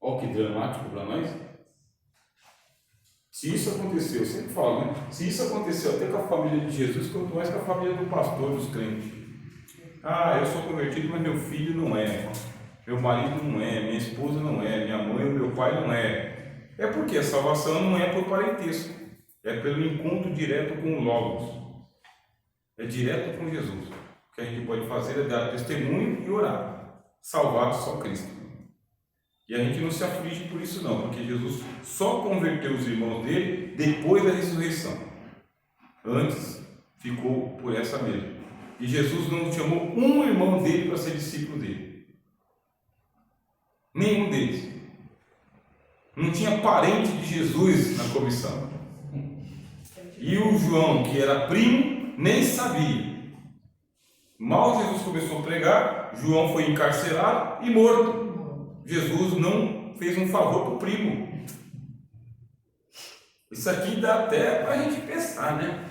Olha que dramático para nós. Se isso aconteceu, eu sempre falo, né? Se isso aconteceu até com a família de Jesus, quanto mais com a família do pastor, dos crentes. Ah, eu sou convertido, mas meu filho não é. Meu marido não é, minha esposa não é, minha mãe ou meu pai não é. É porque a salvação não é por parentesco, é pelo encontro direto com o Logos. É direto com Jesus. O que a gente pode fazer é dar testemunho e orar. Salvado só Cristo. E a gente não se aflige por isso não, porque Jesus só converteu os irmãos dele depois da ressurreição. Antes ficou por essa mesma. E Jesus não chamou um irmão dele para ser discípulo dele. Nenhum deles. Não tinha parente de Jesus na comissão. E o João, que era primo, nem sabia. Mal Jesus começou a pregar, João foi encarcerado e morto. Jesus não fez um favor para o primo. Isso aqui dá até para a gente pensar, né?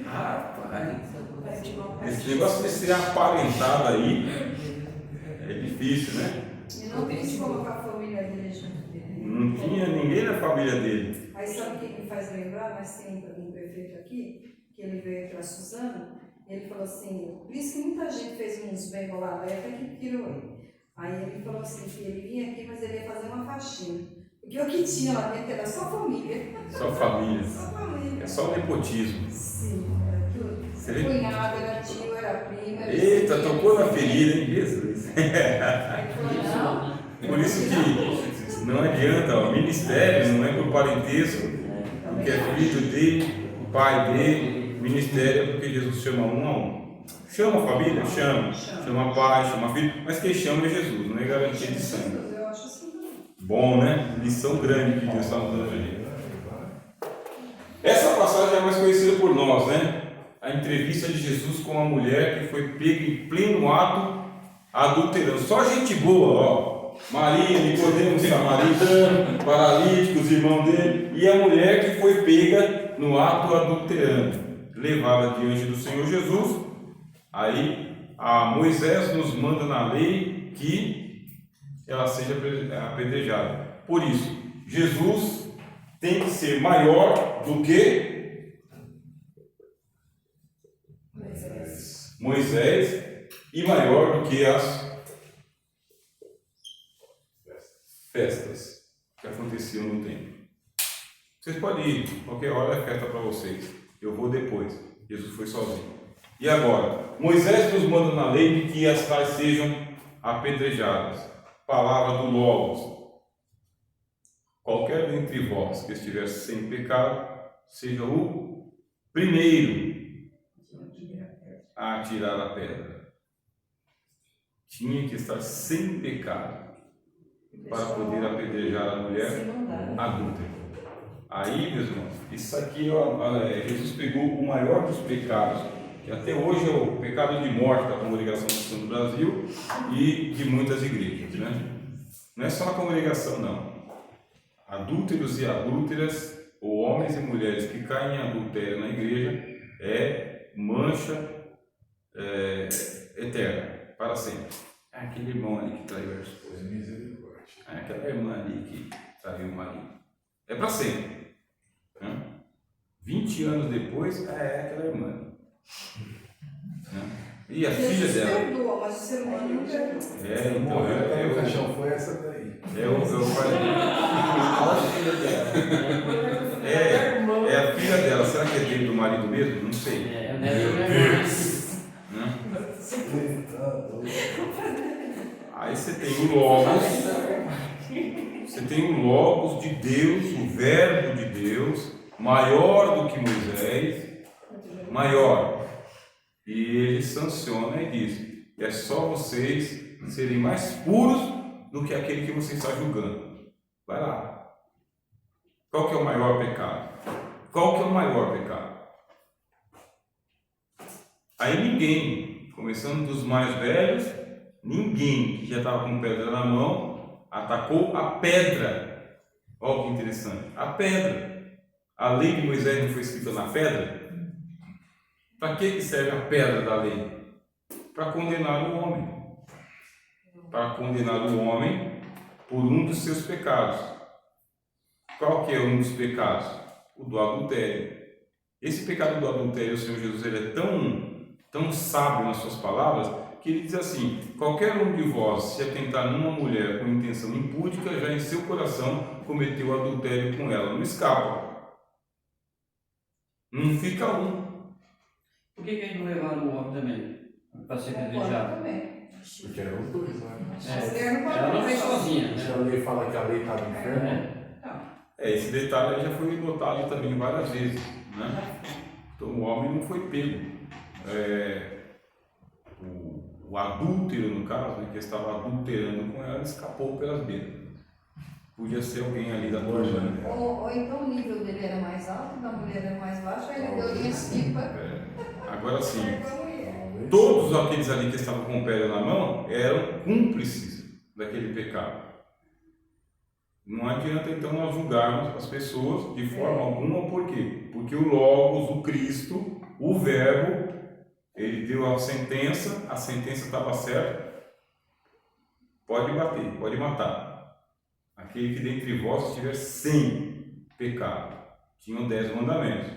Rapaz, esse negócio de ser aparentado aí é difícil, né? E não quis colocar a família dele junto dele. Não tinha ninguém na família dele. Aí sabe o que me faz lembrar? Mas tem um prefeito aqui, que ele veio para Suzano, ele falou assim, por isso que muita gente fez uns bem bolados, aí até que tirou ele. Aí ele falou assim, que ele vinha aqui, mas ele ia fazer uma faxina. Porque o que tinha lá dentro era só família. Só família. Só família. É só nepotismo. Sim, era tudo. Você- Cunhado, era tio, era prima. Era Eita, isso. tocou na ferida, hein, Jesus? Aí ele falou, não. Por isso que não adianta, ó, ministério não é por parentesco, porque é filho dele, pai dele, ministério é porque Jesus chama um a um. Chama a família? Chama. Chama pai, chama filho, mas quem chama é Jesus, não é garantia de sangue. Eu acho assim também. Bom, né? Lição grande que Deus está dando a gente. Essa passagem é mais conhecida por nós, né? A entrevista de Jesus com uma mulher que foi pega em pleno ato adulterando. Só gente boa, ó. Maria, Nicodemo, samaritano, paralíticos, irmão dele, e a mulher que foi pega no ato adulterando, levada diante do Senhor Jesus. Aí a Moisés nos manda na lei que ela seja apedrejada. Por isso, Jesus tem que ser maior do que Moisés e maior do que as festas que aconteciam no templo. Vocês podem ir, qualquer hora é festa para vocês. Eu vou depois. Jesus foi sozinho. E agora, Moisés nos manda na lei de que as tais sejam apedrejadas. Palavra do Logos. Qualquer dentre vós que estiver sem pecado, seja o primeiro a atirar a pedra. Tinha que estar sem pecado para poder apedrejar a mulher adúltera. Aí, meus irmãos, isso aqui, ó, Jesus pegou o maior dos pecados, que até hoje é o pecado de morte da congregação cristã do Brasil e de muitas igrejas, né? Não é só a congregação, não. Adúlteros e adúlteras, ou homens e mulheres que caem em adultério na igreja, é mancha eterna, para sempre. É aquele irmão ali que traiu a esposa. É aquela irmã ali que traiu o marido. É para sempre. 20 anos depois, é aquela irmã. E a filha Jesus dela. perdoa, mas o ser humano não perdoa. Então, Morreu, o caixão foi essa daí. É a filha dela. Será que é dele do marido mesmo? Não sei. É, o neto do meu irmão. Aí você tem o Logos. Você tem o Logos de Deus, o Verbo de Deus, maior do que Moisés, maior. E ele sanciona e diz: é só vocês serem mais puros do que aquele que você está julgando. Vai lá. Qual que é o maior pecado? Qual que é o maior pecado? Aí ninguém, começando dos mais velhos, ninguém que já estava com pedra na mão, atacou a pedra. Olha que interessante. A pedra. A lei de Moisés não foi escrita na pedra? Para que serve a pedra da lei? Para condenar o homem. Para condenar o homem por um dos seus pecados. Qual que é um dos pecados? O do adultério. Esse pecado do adultério, o Senhor Jesus, ele é tão sábio nas suas palavras, que ele diz assim: qualquer um de vós se atentar numa mulher com intenção impúdica, já em seu coração cometeu adultério com ela. Não escapa. Não fica um. Por que eles não levaram o homem também? Para ser apedrejado? Também. Porque eram os dois, né? As mulheres não podem Ela não fazer foi sozinha, Se a né? lei fala que a lei está no inferno, Esse detalhe aí já foi notado também várias vezes, né? Então o homem não foi pego. O adúltero, no caso, né, que estava adulterando com ela, escapou pelas beiras. Podia ser alguém ali da turma, né? Ou então o nível dele era mais alto e da mulher era mais baixo, aí ele deu linha assim para Agora sim, a mulher. todos aqueles ali que estavam com o pé na mão eram cúmplices daquele pecado. Não adianta então nós julgarmos as pessoas de forma alguma, por quê? Porque o Logos, o Cristo, o Verbo, ele deu a sentença estava certa, pode bater, pode matar. Aquele que dentre vós estiver sem pecado. Tinham 10 mandamentos.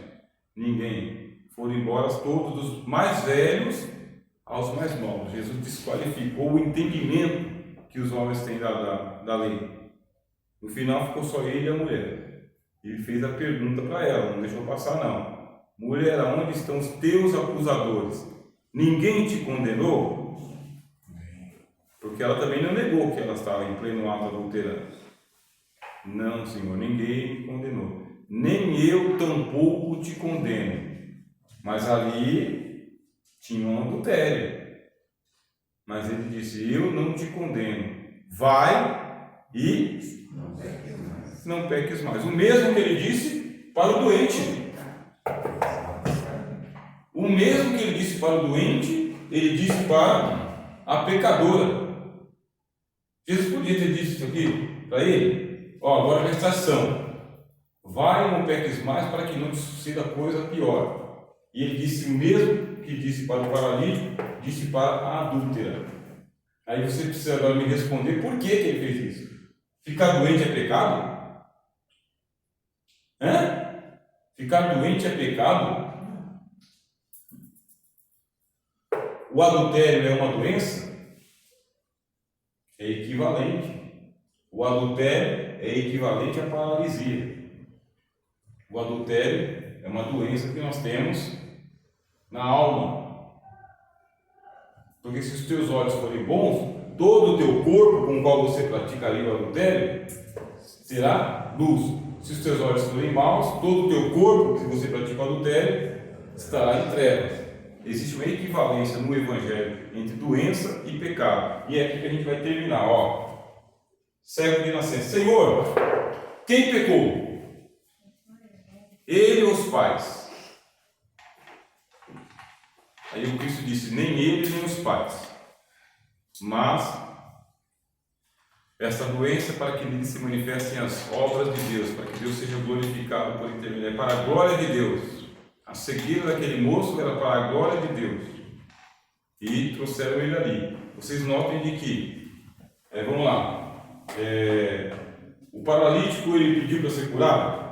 Ninguém. Foram embora todos, dos mais velhos aos mais novos. Jesus desqualificou o entendimento que os homens têm da lei. No final ficou só ele e a mulher. Ele fez a pergunta para ela, não deixou passar não. Mulher, aonde estão os teus acusadores? Ninguém te condenou? Porque ela também não negou que ela estava em pleno ato adulterando. Não, Senhor, ninguém me condenou. Nem eu tampouco te condeno. Mas ali tinha um adultério. Mas ele disse, eu não te condeno. Vai e não peques mais. O mesmo que ele disse para o doente. O mesmo que ele disse para o doente, ele disse para a pecadora. Jesus podia ter dito isso aqui para ele. Agora a restauração. Vai e não peques mais para que não te suceda coisa pior. E ele disse o mesmo que disse para o paralítico, disse para a adúltera. Aí você precisa agora me responder por que ele fez isso. Ficar doente é pecado? Ficar doente é pecado? O adultério é uma doença? É equivalente. O adultério é equivalente à paralisia. O adultério é uma doença que nós temos na alma. Porque se os teus olhos forem bons, todo o teu corpo com o qual você praticaria o adultério será luz. Se os teus olhos forem maus, todo o teu corpo que você pratica o adultério estará em trevas. Existe uma equivalência no Evangelho entre doença e pecado. E é aqui que a gente vai terminar. Cego de nascença. Senhor, quem pecou? Ele ou os pais? Aí o Cristo disse, nem ele nem os pais. Mas essa doença é para que nele se manifestem as obras de Deus, para que Deus seja glorificado por intermédio. É para a glória de Deus. A cegueira daquele moço era para a glória de Deus. E trouxeram ele ali. Vocês notem de que, vamos lá, o paralítico ele pediu para ser curado?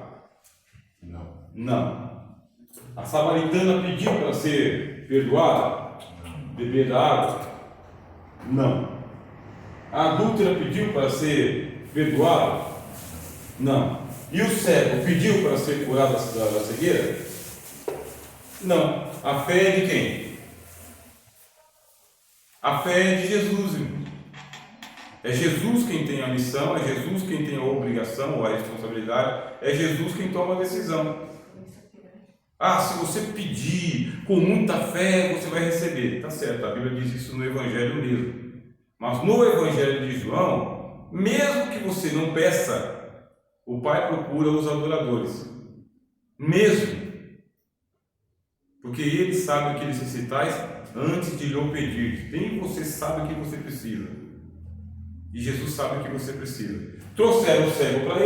Não. A samaritana pediu para ser perdoada? Beber da água? Não. A adúltera pediu para ser perdoada? Não. E o cego pediu para ser curado da cegueira? Não. A fé é de quem? A fé é de Jesus, irmão. É Jesus quem tem a missão, é Jesus quem tem a obrigação ou a responsabilidade, é Jesus quem toma a decisão. Se você pedir com muita fé, você vai receber. Tá certo, a Bíblia diz isso no Evangelho mesmo. Mas no Evangelho de João, mesmo que você não peça, o Pai procura os adoradores. Mesmo. Porque Ele sabe o que necessitais antes de lhe pedir. Nem você sabe o que você precisa. E Jesus sabe o que você precisa. Trouxeram o cego para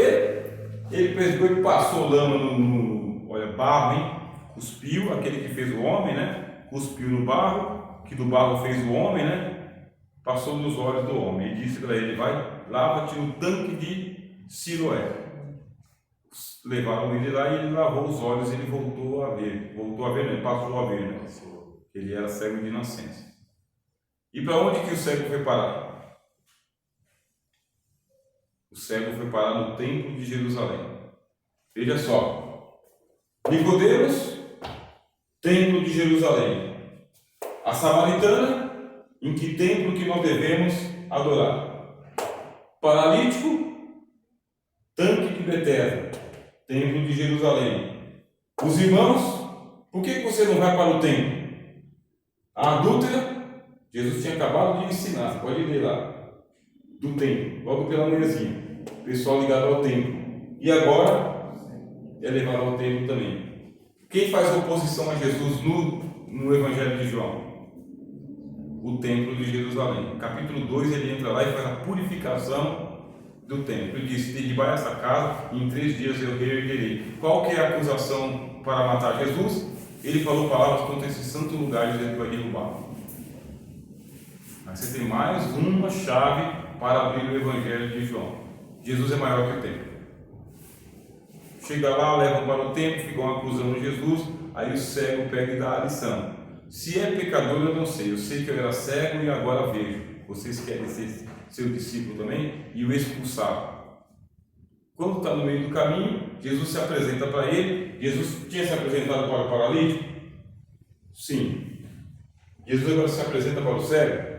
ele pegou e passou lama olha, barro, hein? Cuspiu, aquele que fez o homem, né? Cuspiu no barro, que do barro fez o homem, né? Passou nos olhos do homem e disse para ele, vai, lava-te no tanque de Siloé. Levaram ele lá e ele lavou os olhos e ele voltou a ver, não, passou a ver, né? Ele era cego de nascença. E para onde que o cego foi parar? O cego foi parar no templo de Jerusalém. Veja só, Nicodemos, templo de Jerusalém. A samaritana, em que templo que nós devemos adorar? Paralítico, tanque de Betesda, templo de Jerusalém. Os irmãos, por que você não vai para o templo? A adúltera, Jesus tinha acabado de ensinar, você pode ler lá, do templo, logo pela manhãzinha. pessoal ligado ao templo. E agora é levado ao templo também. Quem faz oposição a Jesus no Evangelho de João? O templo de Jerusalém. Capítulo 2, ele entra lá e faz a purificação do templo. Ele diz: derribai essa casa e em 3 dias eu reerguerei. Qual que é a acusação para matar Jesus? Ele falou palavras contra esse santo lugar e ele vai derrubar. Mas você tem mais uma chave para abrir o Evangelho de João. Jesus é maior que o templo. Chega lá, levam para o templo, ficam acusando Jesus, aí o cego pega e dá a lição. Se é pecador, eu não sei. Eu sei que eu era cego e agora vejo. Vocês querem ser seu discípulo também? E o expulsaram. Quando está no meio do caminho, Jesus se apresenta para ele. Jesus tinha se apresentado para o paralítico? Sim. Jesus agora se apresenta para o cego?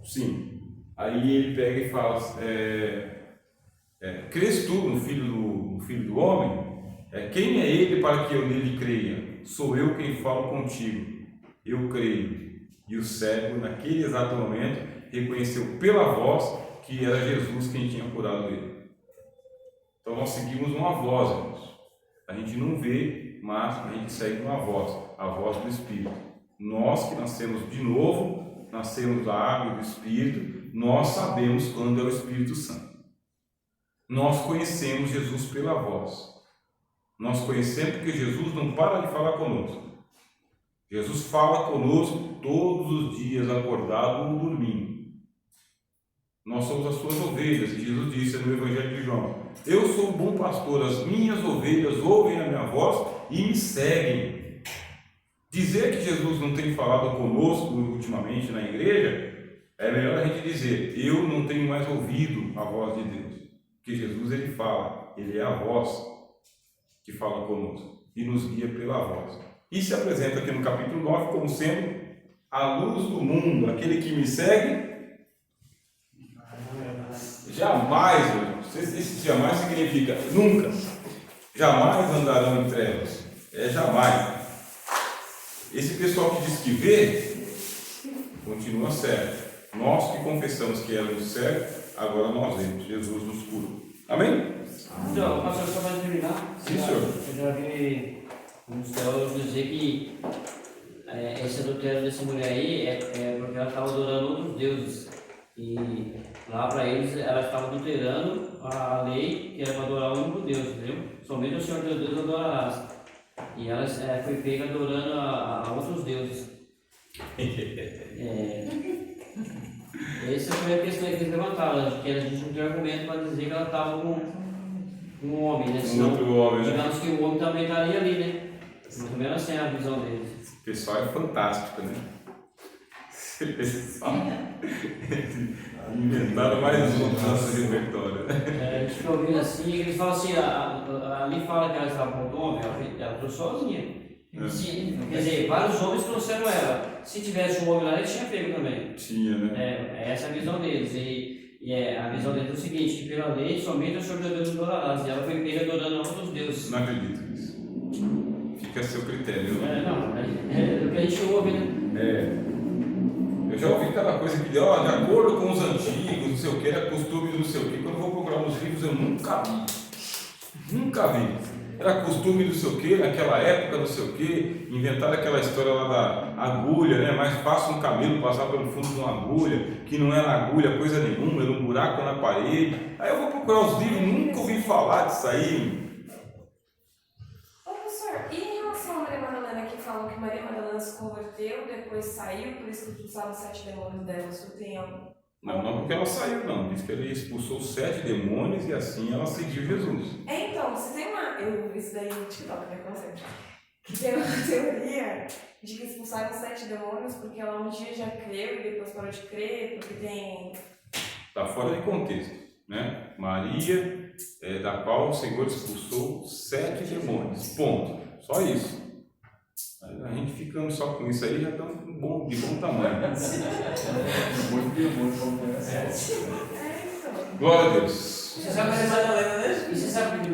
Sim. Aí ele pega e fala: crês tu no filho do homem? Quem é ele para que eu nele creia? Sou eu quem falo contigo. Eu creio. E o cego, naquele exato momento, reconheceu pela voz que era Jesus quem tinha curado ele. Então nós seguimos uma voz, irmãos. A gente não vê, mas a gente segue uma voz, a voz do Espírito. Nós que nascemos de novo, nascemos da água e do Espírito, nós sabemos quando é o Espírito Santo. Nós conhecemos Jesus pela voz. Nós conhecemos porque Jesus não para de falar conosco. Jesus fala conosco todos os dias, acordado ou dormindo. Nós somos as suas ovelhas, e Jesus disse no Evangelho de João: eu sou o bom pastor, as minhas ovelhas ouvem a minha voz e me seguem. Dizer que Jesus não tem falado conosco ultimamente na igreja, é melhor a gente dizer: eu não tenho mais ouvido a voz de Deus. Porque Jesus, ele fala, ele é a voz que fala conosco e nos guia pela voz. E se apresenta aqui no capítulo 9 como sendo a luz do mundo. Aquele que me segue jamais, esse jamais significa nunca, jamais andarão em trevas, jamais. Esse pessoal que diz que vê, continua cego. Nós que confessamos que éramos cegos, agora nós vemos, Jesus nos curou. Amém? Então, pastor, só para terminar, Sim, senhor. Eu já vi uns teólogos dizer que esse adultério dessa mulher aí é porque ela estava adorando outros deuses. E lá para eles, ela estava adulterando a lei que era para adorar o único Deus, entendeu? Somente o Senhor teu Deus adorarás. E ela foi pega adorando a outros deuses. Essa foi a questão que eles levantaram, que a gente não tem argumento para dizer que ela estava com um homem, né? Senão, outro homem, né? digamos que o homem também estaria ali, né? Mas também assim é a visão deles. O pessoal é fantástico, né? Inventaram mais um nosso repertório. A gente fica ouvindo assim, e eles falam assim, ali fala que ela estava com outro homem, ela trouxe sozinha. Sim, quer dizer, vários homens trouxeram ela. Se tivesse um homem lá, ele tinha pego também. Tinha, né? Essa é a visão deles. E a visão deles é o seguinte, que pela lei somente o Senhor teu Deus adorarás. E ela foi pega adorando outros deuses. Não acredito nisso. Fica a seu critério. É o que a gente ouve, né? Eu já ouvi cada coisa que deu, de acordo com os antigos, não sei o que, era costume do não sei o que. Quando eu vou procurar nos livros, eu nunca vi. Nunca vi. Era costume do sei o que, naquela época, não sei o que, inventaram aquela história lá da agulha, né? Mais fácil um camelo passar pelo fundo de uma agulha, que não era agulha, coisa nenhuma, era um buraco na parede. Aí eu vou procurar os livros, nunca ouvi falar disso aí. Ô professor, e em relação a Maria Madalena que falou que Maria Madalena se converteu, depois saiu, por isso que expulsaram os 7 demônios dela, você tem algo? Não porque ela saiu, não. Diz que ele expulsou 7 demônios e assim ela seguiu Jesus. Então, você tem uma. Eu vi isso daí no TikTok, né? Como sempre. Que tem uma teoria de que expulsaram 7 demônios porque ela um dia já creu e depois parou de crer, porque tem. Está fora de contexto, né? Maria, da qual o Senhor expulsou 7 demônios. Ponto. Só isso. A gente ficando só com isso aí já está de bom tamanho. Muito demônio como essa. Glória a Deus. Você sabe que Maria Madalena, né? E você sabe que